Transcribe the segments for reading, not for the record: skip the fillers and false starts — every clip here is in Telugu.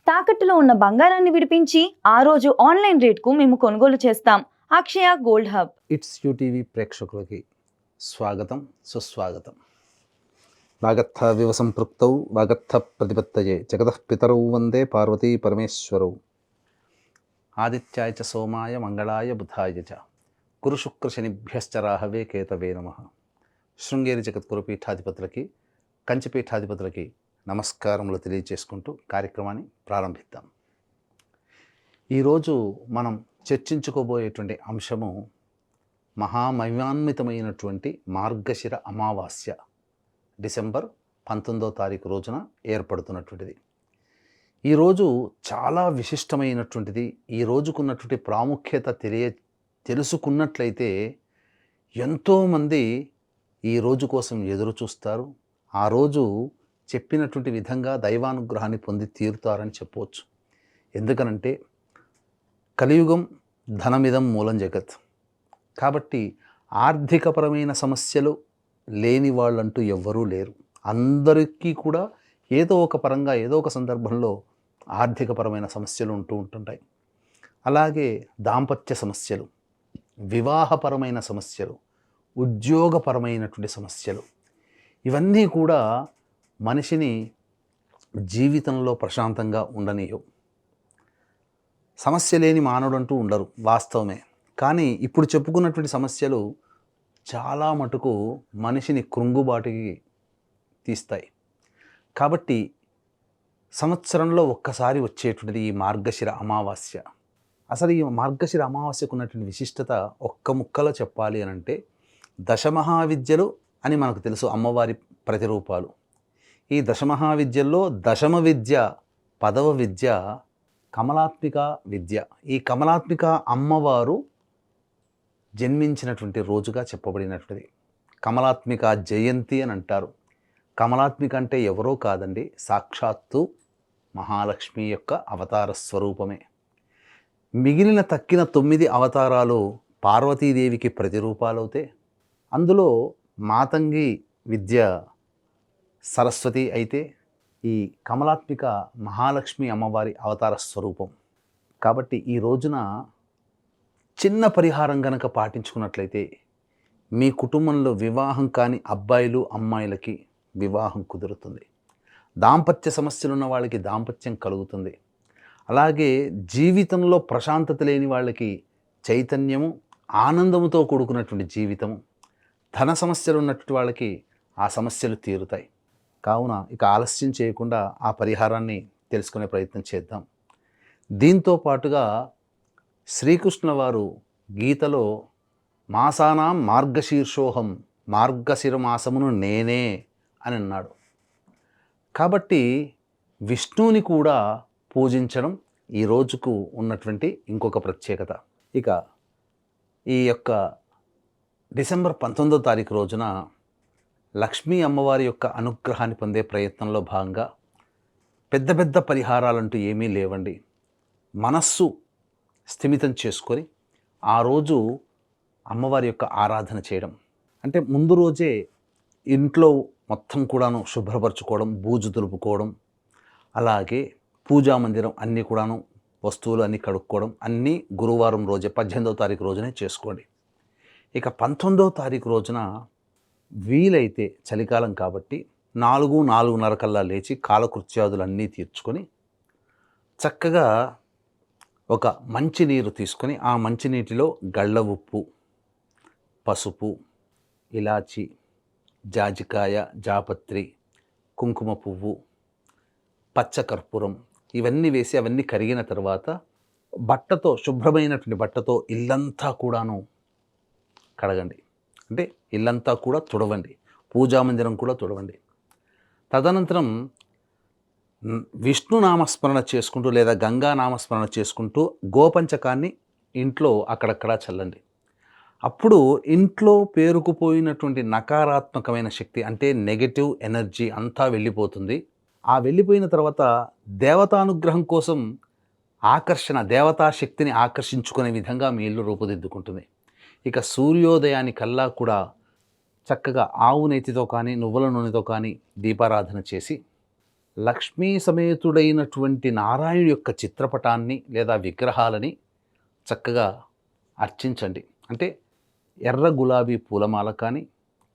తాకట్టులో ఉన్న బంగారాన్ని విడిపించి ఆ రోజు ఆన్లైన్ రేట్కు మేము కొనుగోలు చేస్తాం. అక్షయ గోల్డ్ హబ్. ఇట్స్ యూటీవీ ప్రేక్షకులకి స్వాగతం, సుస్వాగతం. వాగర్థ వివ సంపృక్తౌ వాగర్థ ప్రతిపత్తయే జగతః పితరౌ వందే పార్వతీ పరమేశ్వరౌ. ఆదిత్యాయ చ సోమాయ మంగళాయ బుధాయ చ గురు శుక్ర శనిభ్యశ్చ రాహవే కేతవే నమః. శృంగేరి జగద్గురు పీఠాధిపతులకి, కంచిపీఠాధిపతులకి నమస్కారములు తెలియజేసుకుంటూ కార్యక్రమాన్ని ప్రారంభిద్దాం. ఈరోజు మనం చర్చించుకోబోయేటువంటి అంశము మహామహిమాన్వితమైనటువంటి మార్గశిర అమావాస్య డిసెంబర్ 19వ తారీఖు రోజున ఏర్పడుతున్నటువంటిది. ఈరోజు చాలా విశిష్టమైనటువంటిది. ఈ రోజుకున్నటువంటి ప్రాముఖ్యత తెలుసుకున్నట్లయితే ఎంతోమంది ఈ రోజు కోసం ఎదురు చూస్తారు. ఆ రోజు చెప్పినటువంటి విధంగా దైవానుగ్రహాన్ని పొంది తీరుతారని చెప్పవచ్చు. ఎందుకనంటే కలియుగం ధనమిదం మూలం జగత్. కాబట్టి ఆర్థికపరమైన సమస్యలు లేని వాళ్ళంటూ ఎవ్వరూ లేరు. అందరికీ కూడా ఏదో ఒక పరంగా ఏదో ఒక సందర్భంలో ఆర్థికపరమైన సమస్యలు ఉంటుంటాయి. అలాగే దాంపత్య సమస్యలు, వివాహపరమైన సమస్యలు, ఉద్యోగపరమైనటువంటి సమస్యలు, ఇవన్నీ కూడా మనిషిని జీవితంలో ప్రశాంతంగా ఉండనీయవు. సమస్య లేని మానవుడు అంటూ ఉండరు, వాస్తవమే. కానీ ఇప్పుడు చెప్పుకున్నటువంటి సమస్యలు చాలా మటుకు మనిషిని కృంగుబాటుకి తీస్తాయి. కాబట్టి సంవత్సరంలో ఒక్కసారి వచ్చేటువంటిది ఈ మార్గశిర అమావాస్య. అసలు ఈ మార్గశిర అమావాస్యకు ఉన్నటువంటి విశిష్టత ఒక్క ముక్కలో చెప్పాలి అని అంటే, దశమహావిద్యలు అని మనకు తెలుసు, అమ్మవారి ప్రతిరూపాలు. ఈ దశమహావిద్యల్లో దశమ విద్య, పదవ విద్య కమలాత్మిక విద్య. ఈ కమలాత్మిక అమ్మవారు జన్మించినటువంటి రోజుగా చెప్పబడినటువంటిది. కమలాత్మిక జయంతి అని అంటారు. కమలాత్మిక అంటే ఎవరో కాదండి, సాక్షాత్తు మహాలక్ష్మి యొక్క అవతార స్వరూపమే. మిగిలిన తక్కిన 9 అవతారాలు పార్వతీదేవికి ప్రతిరూపాలవుతే, అందులో మాతంగి విద్య సరస్వతి అయితే, ఈ కమలాత్మిక మహాలక్ష్మి అమ్మవారి అవతార స్వరూపం. కాబట్టి ఈ రోజున చిన్న పరిహారం గనక పాటించుకున్నట్లయితే మీ కుటుంబంలో వివాహం కాని అబ్బాయిలు అమ్మాయిలకి వివాహం కుదురుతుంది. దాంపత్య సమస్యలు ఉన్న వాళ్ళకి దాంపత్యం కలుగుతుంది. అలాగే జీవితంలో ప్రశాంతత లేని వాళ్ళకి చైతన్యము, ఆనందముతో కూడుకున్నటువంటి జీవితము, ధన సమస్యలు ఉన్నటువంటి వాళ్ళకి ఆ సమస్యలు తీరుతాయి. కావున ఇక ఆలస్యం చేయకుండా ఆ పరిహారాన్ని తెలుసుకునే ప్రయత్నం చేద్దాం. దీంతో పాటుగా శ్రీకృష్ణ వారు గీతలో మాసానాం మార్గశీర్షోహం, మార్గశిర మాసమును నేనే అని అన్నాడు. కాబట్టి విష్ణువుని కూడా పూజించడం ఈ రోజుకు ఉన్నటువంటి ఇంకొక ప్రత్యేకత. ఇక ఈ యొక్క డిసెంబర్ 19వ తారీఖు రోజున లక్ష్మీ అమ్మవారి యొక్క అనుగ్రహాన్ని పొందే ప్రయత్నంలో భాగంగా పెద్ద పెద్ద పరిహారాలంటూ ఏమీ లేవండి. మనస్సు స్థిమితం చేసుకొని ఆ రోజు అమ్మవారి యొక్క ఆరాధన చేయడం. అంటే ముందు రోజే ఇంట్లో మొత్తం కూడాను శుభ్రపరచుకోవడం, బూజు దులుపుకోవడం, అలాగే పూజా మందిరం అన్నీ కూడాను వస్తువులు అన్నీ కడుక్కోవడం, అన్నీ గురువారం రోజే 18వ తారీఖు రోజునే చేసుకోండి. ఇక 19వ తారీఖు రోజున వీలైతే చలికాలం కాబట్టి 4-4:30 కల్లా లేచి కాలకృత్యాదులన్నీ తీర్చుకొని చక్కగా ఒక మంచినీరు తీసుకొని ఆ మంచినీటిలో గళ్ళ ఉప్పు, పసుపు, ఇలాచి, జాజికాయ, జాపత్రి, కుంకుమ పువ్వు, పచ్చకర్పూరం ఇవన్నీ వేసి అవన్నీ కరిగిన తర్వాత బట్టతో, శుభ్రమైనటువంటి బట్టతో ఇల్లంతా కూడాను కడగండి. అంటే ఇల్లంతా కూడా తుడవండి, పూజామందిరం కూడా తుడవండి. తదనంతరం విష్ణు నామస్మరణ చేసుకుంటూ లేదా గంగా నామస్మరణ చేసుకుంటూ గోపంచకాన్ని ఇంట్లో అక్కడక్కడా చల్లండి. అప్పుడు ఇంట్లో పేరుకుపోయినటువంటి నకారాత్మకమైన శక్తి, అంటే నెగటివ్ ఎనర్జీ అంతా వెళ్ళిపోతుంది. ఆ వెళ్ళిపోయిన తర్వాత దేవతానుగ్రహం కోసం ఆకర్షణ, దేవతా శక్తిని ఆకర్షించుకునే విధంగా మీ ఇల్లు రూపుదిద్దుకుంటుంది. ఇక సూర్యోదయానికల్లా కూడా చక్కగా ఆవు నేతితో కానీ నువ్వుల నూనెతో కానీ దీపారాధన చేసి లక్ష్మీ సమేతుడైనటువంటి నారాయణుడి యొక్క చిత్రపటాన్ని లేదా విగ్రహాలని చక్కగా అర్చించండి. అంటే ఎర్ర గులాబీ పూలమాల కానీ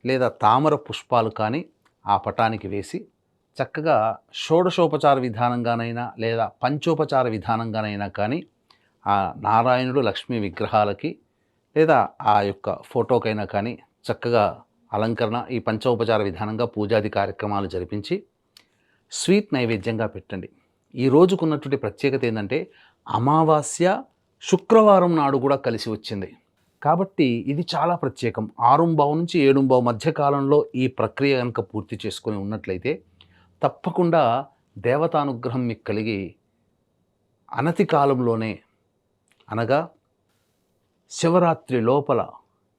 లేదా తామర పుష్పాలు కానీ ఆ పటానికి వేసి చక్కగా షోడశోపచార విధానంగానైనా లేదా పంచోపచార విధానంగానైనా కానీ ఆ నారాయణుడు లక్ష్మీ విగ్రహాలకి లేదా ఆ యొక్క ఫోటోకైనా కానీ చక్కగా అలంకరణ ఈ పంచోపచార విధానంగా పూజాది కార్యక్రమాలు జరిపించి స్వీట్ నైవేద్యంగా పెట్టండి. ఈ రోజుకున్నటువంటి ప్రత్యేకత ఏంటంటే అమావాస్య శుక్రవారం నాడు కూడా కలిసి వచ్చింది కాబట్టి ఇది చాలా ప్రత్యేకం. 6:15 నుంచి 7:15 మధ్య కాలంలో ఈ ప్రక్రియ కనుక పూర్తి చేసుకొని ఉన్నట్లయితే తప్పకుండా దేవతానుగ్రహం మీకు కలిగి అనతి కాలంలోనే అనగా శివరాత్రి లోపల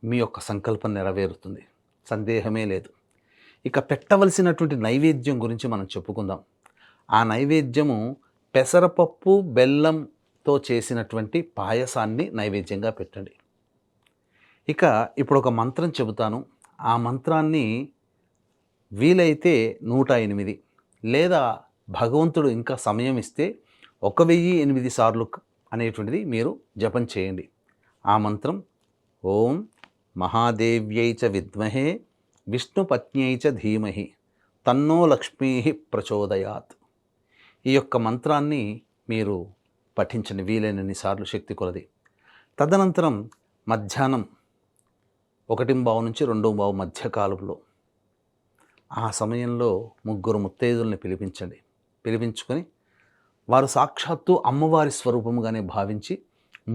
మీ యొక్క సంకల్పం నెరవేరుతుంది, సందేహమే లేదు. ఇక పెట్టవలసినటువంటి నైవేద్యం గురించి మనం చెప్పుకుందాం. ఆ నైవేద్యము పెసరపప్పు బెల్లంతో చేసినటువంటి పాయసాన్ని నైవేద్యంగా పెట్టండి. ఇక ఇప్పుడు ఒక మంత్రం చెబుతాను. ఆ మంత్రాన్ని వీలైతే 108 లేదా భగవంతుడు ఇంకా సమయం ఇస్తే 1008 సార్లు అనేటువంటిది మీరు జపం చేయండి. ఆ మంత్రం ఓం మహాదేవ్యై చ విద్మహే విష్ణుపత్న్యై చ ధీమహి తన్నో లక్ష్మీ ప్రచోదయాత్. ఈ యొక్క మంత్రాన్ని మీరు పఠించండి వీలైనన్ని సార్లు శక్తి కొలది. తదనంతరం మధ్యాహ్నం 1:15 నుంచి 2:15 మధ్య కాలంలో ఆ సమయంలో 3 ముత్తైదుల్ని పిలిపించుకొని వారు సాక్షాత్తు అమ్మవారి స్వరూపముగానే భావించి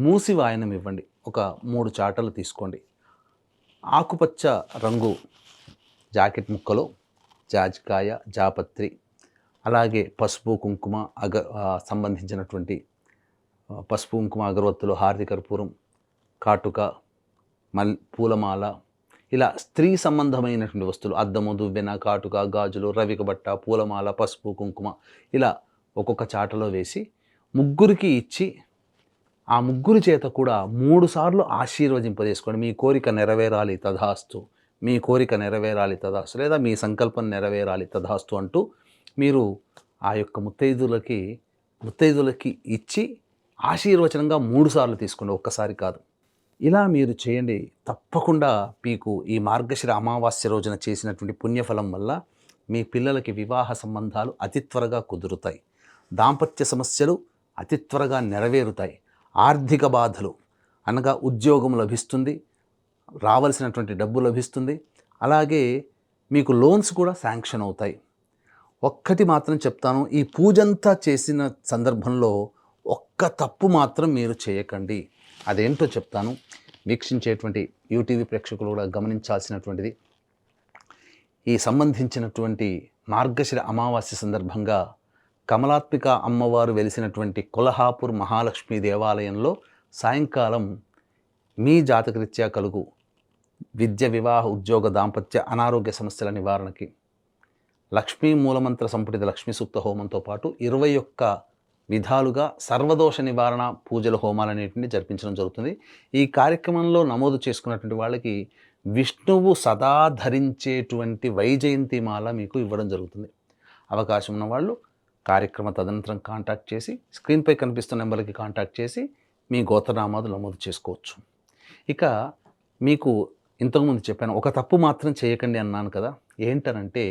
మూసి వాయనం ఇవ్వండి. ఒక 3 చాటలు తీసుకోండి. ఆకుపచ్చ రంగు జాకెట్ ముక్కలో జాజికాయ, జాపత్రి, అలాగే పసుపు కుంకుమ సంబంధించినటువంటి పసుపు కుంకుమ అగరవత్తులు, హారతి కర్పూరం, కాటుక, పూలమాల, ఇలా స్త్రీ సంబంధమైనటువంటి వస్తువులు అద్దము, దువ్వెన, కాటుక, గాజులు, రవిక బట్ట, పూలమాల, పసుపు కుంకుమ ఇలా ఒక్కొక్క చాటలో వేసి ముగ్గురికి ఇచ్చి ఆ ముగ్గురి చేత కూడా 3 సార్లు ఆశీర్వదింపజేసుకోండి. మీ కోరిక నెరవేరాలి తథాస్తు, మీ కోరిక నెరవేరాలి తథాస్తు, లేదా మీ సంకల్పం నెరవేరాలి తథాస్తు అంటూ మీరు ఆ యొక్క ముత్తైదులకి ఇచ్చి ఆశీర్వచనంగా 3 సార్లు తీసుకోండి, ఒక్కసారి కాదు. ఇలా మీరు చేయండి. తప్పకుండా మీకు ఈ మార్గశిర అమావాస్య రోజున చేసినటువంటి పుణ్యఫలం వల్ల మీ పిల్లలకి వివాహ సంబంధాలు అతి త్వరగా కుదురుతాయి, దాంపత్య సమస్యలు అతి త్వరగా నెరవేరుతాయి, ఆర్థిక బాధలు అనగా ఉద్యోగం లభిస్తుంది, రావాల్సినటువంటి డబ్బు లభిస్తుంది, అలాగే మీకు లోన్స్ కూడా శాంక్షన్ అవుతాయి. ఒక్కటి మాత్రం చెప్తాను, ఈ పూజంతా చేసిన సందర్భంలో ఒక్క తప్పు మాత్రం మీరు చేయకండి. అదేంటో చెప్తాను. వీక్షించేటువంటి యూటీవీ ప్రేక్షకులు కూడా గమనించాల్సినటువంటిది, ఈ సంబంధించినటువంటి మార్గశిర అమావాస్య సందర్భంగా కమలాత్మిక అమ్మవారు వెలిసినటువంటి కొల్హాపూర్ మహాలక్ష్మి దేవాలయంలో సాయంకాలం మీ జాతకరీత్యా కలుగు విద్య, వివాహ, ఉద్యోగ, దాంపత్య, అనారోగ్య సమస్యల నివారణకి లక్ష్మీ మూలమంత్ర సంపుటిత లక్ష్మీ సూక్త హోమంతో పాటు 21 విధాలుగా సర్వదోష నివారణ పూజల హోమాలన్నింటినీ జరిపించడం జరుగుతుంది. ఈ కార్యక్రమంలో నమోదు చేసుకున్నటువంటి వాళ్ళకి విష్ణువు సదా ధరించేటువంటి వైజయంతి మాల మీకు ఇవ్వడం జరుగుతుంది. అవకాశం ఉన్న వాళ్ళు కార్యక్రమ తదనంతరం కాంటాక్ట్ చేసి స్క్రీన్పై కనిపిస్తున్న నెంబర్కి కాంటాక్ట్ చేసి మీ గోత్రనామాలు నమోదు చేసుకోవచ్చు. ఇక మీకు ఇంతకుముందు చెప్పాను, ఒక తప్పు మాత్రం చేయకండి అన్నాను కదా. ఏంటనంటే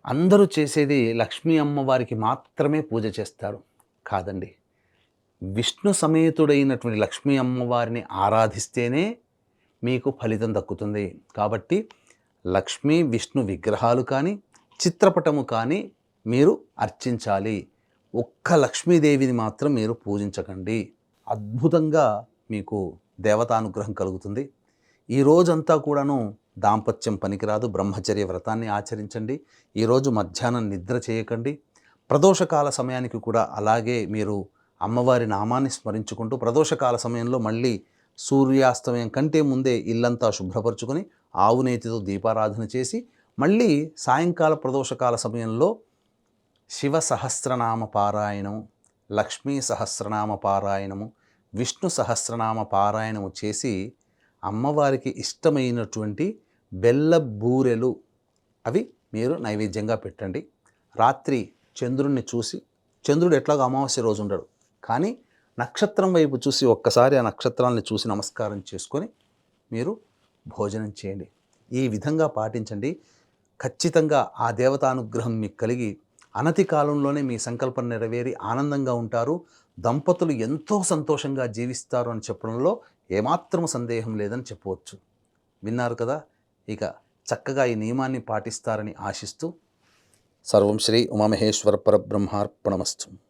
అందరూ చేసేది లక్ష్మీ అమ్మవారికి మాత్రమే పూజ చేస్తారు. కాదండి, విష్ణు సమేతుడైనటువంటి లక్ష్మీ అమ్మవారిని ఆరాధిస్తేనే మీకు ఫలితం దక్కుతుంది. కాబట్టి లక్ష్మీ విష్ణు విగ్రహాలు కానీ చిత్రపటము కానీ మీరు అర్చించాలి. ఒక్క లక్ష్మీదేవిని మాత్రం మీరు పూజించకండి. అద్భుతంగా మీకు దేవతానుగ్రహం కలుగుతుంది. ఈ రోజంతా కూడాను దాంపత్యం పనికిరాదు, బ్రహ్మచర్య వ్రతాన్ని ఆచరించండి. ఈరోజు మధ్యాహ్నం నిద్ర చేయకండి. ప్రదోషకాల సమయానికి కూడా అలాగే మీరు అమ్మవారి నామాన్ని స్మరించుకుంటూ ప్రదోషకాల సమయంలో మళ్ళీ సూర్యాస్తమయం కంటే ముందే ఇల్లంతా శుభ్రపరచుకొని ఆవు నేతితో దీపారాధన చేసి మళ్ళీ సాయంకాల ప్రదోషకాల సమయంలో శివ సహస్రనామ పారాయణము, లక్ష్మీ సహస్రనామ పారాయణము, విష్ణు సహస్రనామ పారాయణము చేసి అమ్మవారికి ఇష్టమైనటువంటి బెల్ల బూరెలు అవి మీరు నైవేద్యంగా పెట్టండి. రాత్రి చంద్రుడిని చూసి, చంద్రుడు ఎట్లాగో అమావాస్య రోజు ఉండడు, కానీ నక్షత్రం వైపు చూసి ఒక్కసారి ఆ నక్షత్రాలను చూసి నమస్కారం చేసుకొని మీరు భోజనం చేయండి. ఈ విధంగా పాటించండి. ఖచ్చితంగా ఆ దేవతానుగ్రహం మీకు కలిగి అనతి కాలంలోనే మీ సంకల్పం నెరవేరి ఆనందంగా ఉంటారు. దంపతులు ఎంతో సంతోషంగా జీవిస్తారు అని చెప్పడంలో ఏమాత్రం సందేహం లేదని చెప్పవచ్చు. విన్నారు కదా? ఇక చక్కగా ఈ నియమాన్ని పాటిస్తారని ఆశిస్తూ సర్వం శ్రీ ఉమామహేశ్వర పరబ్రహ్మార్పణమస్తు.